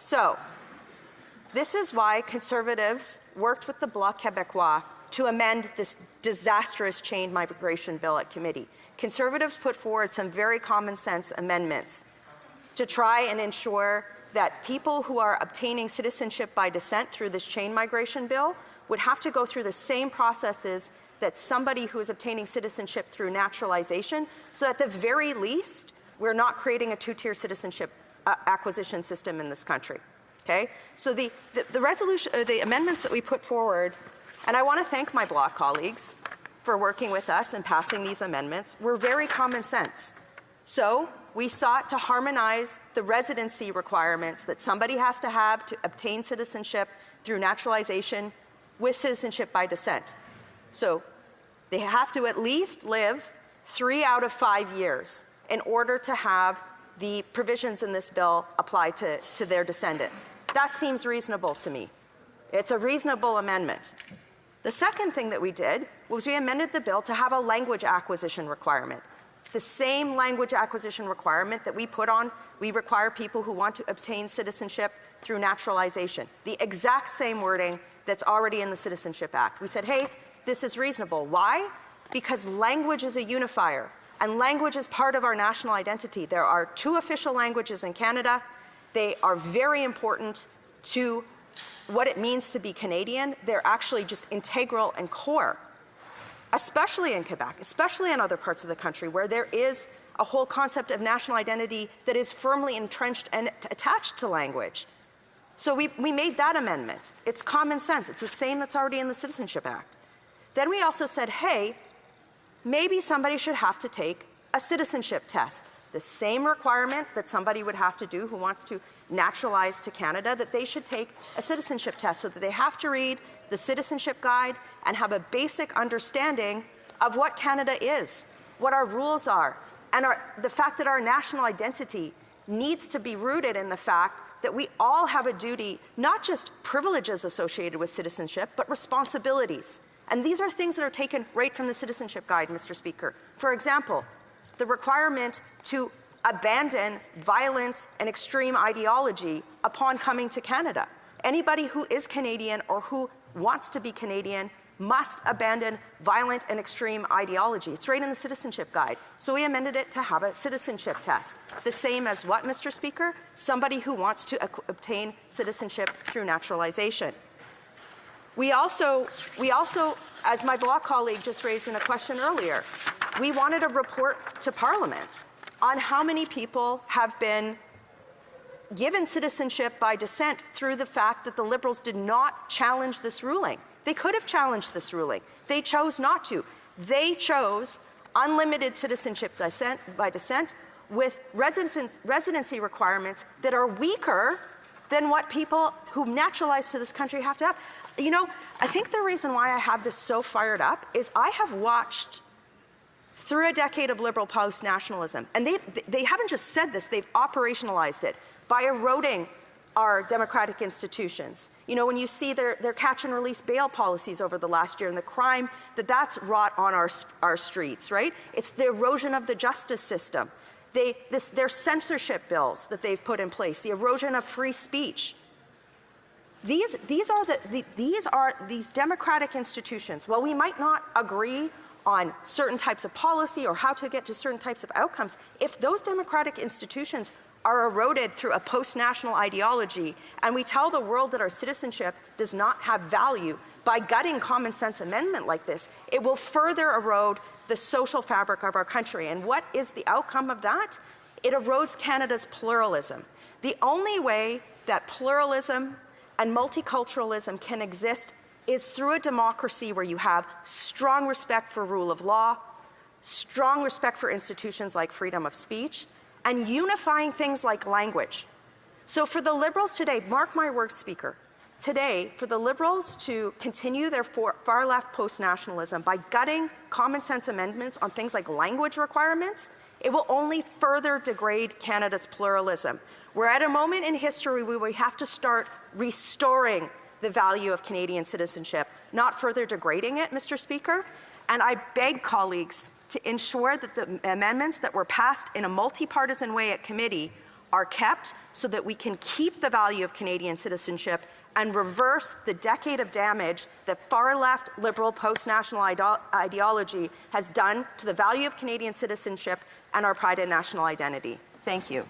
So this is why Conservatives worked with the Bloc Québécois to amend this disastrous chain migration bill at committee. Conservatives put forward some very common sense amendments to try and ensure that people who are obtaining citizenship by descent through this chain migration bill would have to go through the same processes that somebody who is obtaining citizenship through naturalization, so at the very least, we're not creating a two-tier citizenship acquisition system in this country. Okay? So the resolution, or the amendments that we put forward, and I want to thank my Bloc colleagues for working with us and passing these amendments, were very common sense. So we sought to harmonize the residency requirements that somebody has to have to obtain citizenship through naturalization with citizenship by descent. So they have to at least live 3 out of 5 years in order to have the provisions in this bill apply to their descendants. That seems reasonable to me. It's a reasonable amendment. The second thing that we did was we amended the bill to have a language acquisition requirement. The same language acquisition requirement that we require people who want to obtain citizenship through naturalization. The exact same wording that's already in the Citizenship Act. We said, hey, this is reasonable. Why? Because language is a unifier, and language is part of our national identity. There are 2 official languages in Canada. They are very important to what it means to be Canadian. They're actually just integral and core, especially in Quebec, especially in other parts of the country where there is a whole concept of national identity that is firmly entrenched and attached to language. So we made that amendment. It's common sense. It's the same that's already in the Citizenship Act. Then we also said, hey, maybe somebody should have to take a citizenship test. The same requirement that somebody would have to do who wants to naturalize to Canada, that they should take a citizenship test, so that they have to read the Citizenship Guide and have a basic understanding of what Canada is, what our rules are, and the fact that our national identity needs to be rooted in the fact that we all have a duty, not just privileges associated with citizenship, but responsibilities. And these are things that are taken right from the Citizenship Guide, Mr. Speaker. For example, the requirement to abandon violent and extreme ideology upon coming to Canada. Anybody who is Canadian or who wants to be Canadian must abandon violent and extreme ideology. It's right in the Citizenship Guide. So we amended it to have a citizenship test. The same as what, Mr. Speaker? Somebody who wants to obtain citizenship through naturalization. We also, as my Bloc colleague just raised in a question earlier, we wanted a report to Parliament on how many people have been given citizenship by descent through the fact that the Liberals did not challenge this ruling. They could have challenged this ruling. They chose not to. They chose unlimited citizenship by descent with residency requirements that are weaker than what people who naturalize to this country have to have. You know, I think the reason why I have this so fired up is I have watched through a decade of Liberal post-nationalism, and they haven't just said this, they've operationalized it by eroding our democratic institutions. You know, when you see their catch and release bail policies over the last year and the crime that's wrought on our streets, right? It's the erosion of the justice system. Their censorship bills that they've put in place, the erosion of free speech. These democratic institutions. While we might not agree on certain types of policy or how to get to certain types of outcomes, if those democratic institutions are eroded through a post-national ideology, and we tell the world that our citizenship does not have value by gutting common sense amendment like this, it will further erode the social fabric of our country. And what is the outcome of that? It erodes Canada's pluralism. The only way that pluralism and multiculturalism can exist is through a democracy where you have strong respect for rule of law, strong respect for institutions like freedom of speech, and unifying things like language. So for the Liberals today, mark my words, Speaker, today, for the Liberals to continue their far-left post-nationalism by gutting common sense amendments on things like language requirements, it will only further degrade Canada's pluralism. We're at a moment in history where we have to start restoring the value of Canadian citizenship, not further degrading it, Mr. Speaker. And I beg colleagues to ensure that the amendments that were passed in a multi-partisan way at committee are kept so that we can keep the value of Canadian citizenship and reverse the decade of damage that far-left, liberal, post-national ideology has done to the value of Canadian citizenship and our pride in national identity. Thank you.